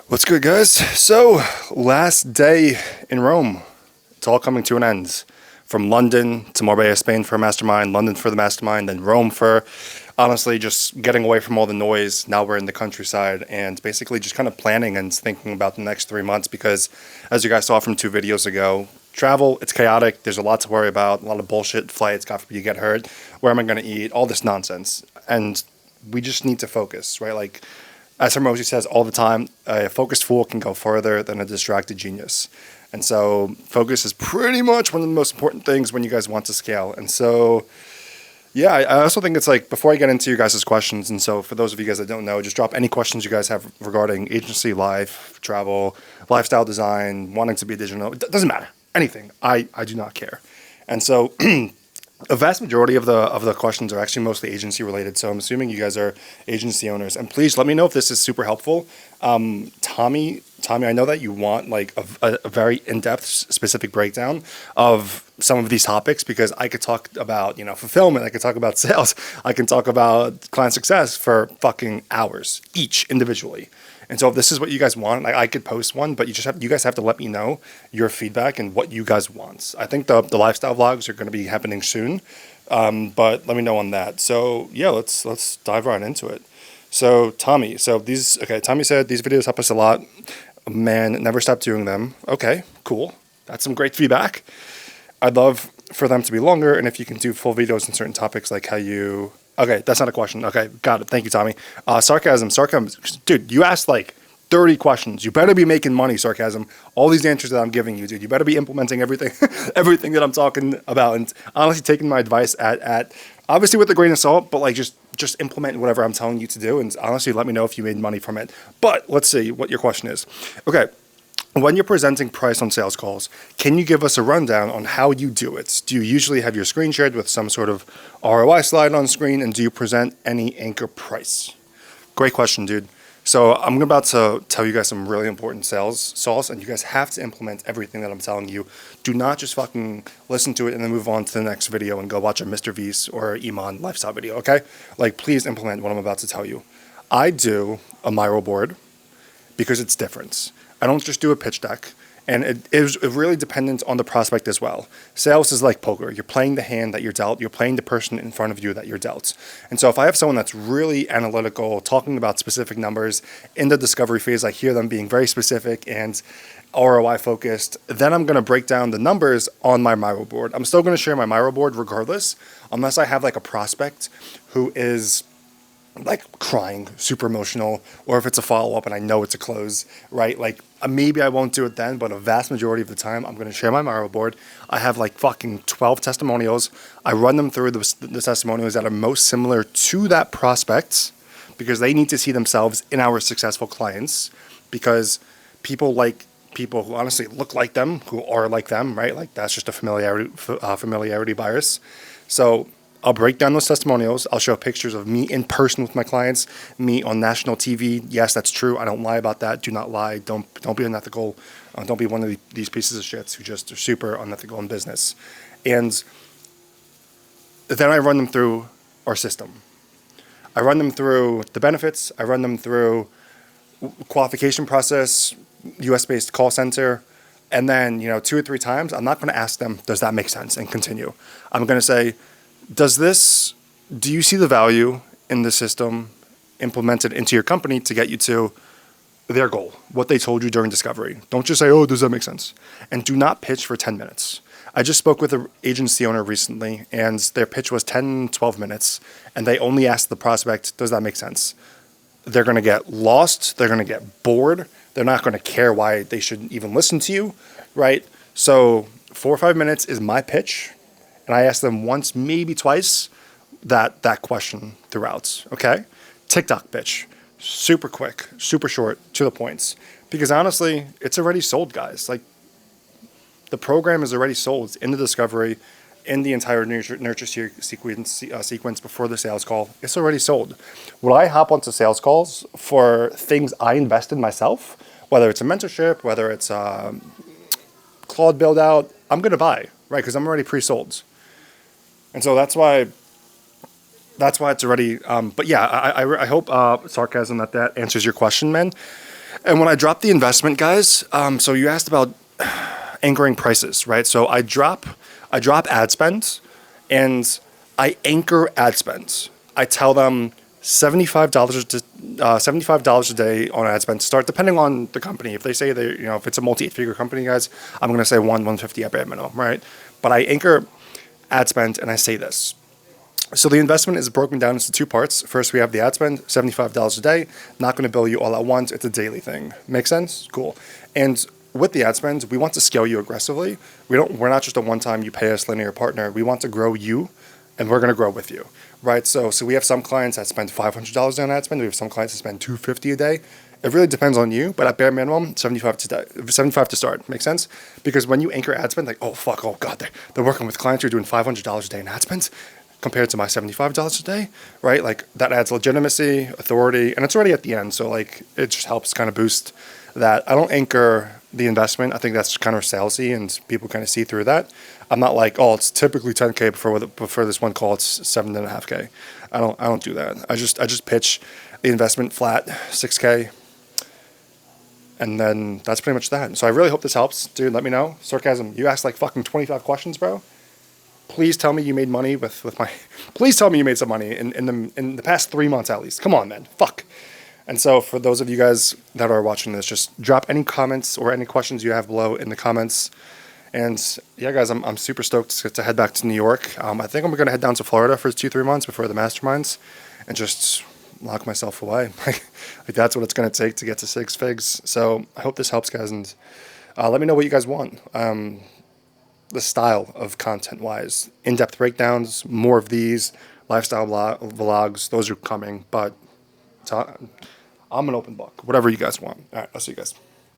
What's good, guys? So, last day in Rome. It's all coming to an end. From London to Marbella, Spain for a mastermind, London for the mastermind, then Rome for honestly just getting away from all the noise. Now we're in the countryside and basically just kind of planning and thinking about the next 3 months because, as you guys saw from 2 videos ago, travel, it's chaotic. There's a lot to worry about, a lot of bullshit flights, God forbid you get hurt. Where am I going to eat? All this nonsense. And we just need to focus, right? Like, as Hormozi says all the time, a focused fool can go further than a distracted genius. And so focus is pretty much one of the most important things when you guys want to scale. And so, yeah, I also think it's like, before I get into you guys' questions, and so for those of you guys that don't know, just drop any questions you guys have regarding agency, life, travel, lifestyle design, wanting to be digital. It doesn't matter. Anything. I do not care. And so a vast majority of the questions are actually mostly agency related. So I'm assuming you guys are agency owners. And please let me know if this is super helpful. Tommy, I know that you want like a very in-depth specific breakdown of some of these topics, because I could talk about, fulfillment. I could talk about sales. I can talk about client success for fucking hours each individually. And so if this is what you guys want, like, I could post one, but you guys have to let me know your feedback and what you guys want. I think the lifestyle vlogs are going to be happening soon, but let me know on that. So yeah, let's dive right into it. So Tommy, Tommy said these videos help us a lot. Man, never stop doing them. Okay, cool. That's some great feedback. I'd love for them to be longer, and if you can do full videos on certain topics, like how you. Okay, that's not a question. Okay, got it. Thank you, Tommy. Sarcasm. Dude, you asked like 30 questions. You better be making money, Sarcasm. All these answers that I'm giving you, dude. You better be implementing everything, everything that I'm talking about, and honestly taking my advice at obviously with a grain of salt, but like just implement whatever I'm telling you to do, and honestly let me know if you made money from it. But let's see what your question is. Okay. When you're presenting price on sales calls, can you give us a rundown on how you do it? Do you usually have your screen shared with some sort of ROI slide on screen, and do you present any anchor price? Great question, dude. So I'm about to tell you guys some really important sales sauce, and you guys have to implement everything that I'm telling you. Do not just fucking listen to it and then move on to the next video and go watch a Mr. V's or Iman lifestyle video, okay? Like, please implement what I'm about to tell you. I do a Miro board because it's different. I don't just do a pitch deck, and it is really dependent on the prospect as well. Sales is like poker. You're playing the hand that you're dealt. You're playing the person in front of you that you're dealt. And so if I have someone that's really analytical, talking about specific numbers in the discovery phase, I hear them being very specific and ROI focused, then I'm going to break down the numbers on my Miro board. I'm still going to share my Miro board regardless, unless I have like a prospect who is like crying, super emotional, or if it's a follow-up and I know it's a close, right? Like, maybe I won't do it then, but a vast majority of the time, I'm going to share my Miro board. I have like fucking 12 testimonials. I run them through the testimonials that are most similar to that prospect, because they need to see themselves in our successful clients, because people like people who honestly look like them, who are like them, right? Like, that's just a familiarity bias. So I'll break down those testimonials. I'll show pictures of me in person with my clients, me on national TV. Yes, that's true. I don't lie about that. Do not lie. Don't be unethical. Don't be one of these pieces of shits who just are super unethical in business. And then I run them through our system. I run them through the benefits. I run them through qualification process, US-based call center. And then, 2 or 3 times, I'm not going to ask them, does that make sense, and continue. I'm going to say, do you see the value in the system implemented into your company to get you to their goal, what they told you during discovery? Don't just say, oh, does that make sense? And do not pitch for 10 minutes. I just spoke with an agency owner recently, and their pitch was 10, 12 minutes, and they only asked the prospect, does that make sense? They're going to get lost. They're going to get bored. They're not going to care why they should even listen to you, right? So 4 or 5 minutes is my pitch. And I ask them once, maybe twice, that question throughout, okay? TikTok pitch, super quick, super short, to the points. Because honestly, it's already sold, guys. Like, the program is already sold. It's in the discovery, in the entire nurture sequence before the sales call. It's already sold. Would I hop onto sales calls for things I invest in myself, whether it's a mentorship, whether it's a Claude build out, I'm going to buy, right? Because I'm already pre-sold. And so that's why that's why it's already. But yeah, I hope sarcasm that answers your question, man. And when I drop the investment, guys, so you asked about anchoring prices, right? So I drop ad spend, and I anchor ad spend. I tell them $75 a day on ad spend to start, depending on the company. If they say they, if it's a multi-figure company, guys, I'm gonna say 150 at bare minimum, right? But I anchor ad spend, and I say this. So the investment is broken down into two parts. First, we have the ad spend, $75 a day. Not going to bill you all at once. It's a daily thing. Make sense? Cool. And with the ad spend, we want to scale you aggressively. We're not just a one-time you pay us linear partner. We want to grow you, and we're going to grow with you, right? So we have some clients that spend $500 on ad spend. We have some clients that spend $250 a day. It really depends on you, but at bare minimum, 75 to start. Make sense? Because when you anchor ad spend, like, oh fuck, oh god, they're working with clients who are doing $500 a day in ad spend compared to my $75 a day, right? Like that adds legitimacy, authority, and it's already at the end. So like it just helps kind of boost that. I don't anchor the investment. I think that's kind of salesy and people kind of see through that. I'm not like, oh, it's typically 10K before this one call, it's 7.5K. I don't do that. I just pitch the investment flat 6K. And then that's pretty much that. So I really hope this helps. Dude, let me know. Sarcasm, you asked like fucking 25 questions, bro. Please tell me you made money with my. Please tell me you made some money in the past 3 months at least. Come on, man. Fuck. And so for those of you guys that are watching this, just drop any comments or any questions you have below in the comments. And yeah, guys, I'm super stoked to head back to New York. I think I'm gonna head down to Florida for 2-3 months before the masterminds, and just lock myself away. Like that's what it's gonna take to get to 6 figs. So I hope this helps, guys, and let me know what you guys want. The style of content-wise, in-depth breakdowns, more of these, lifestyle vlogs, those are coming, but I'm an open book, whatever you guys want. All right, I'll see you guys.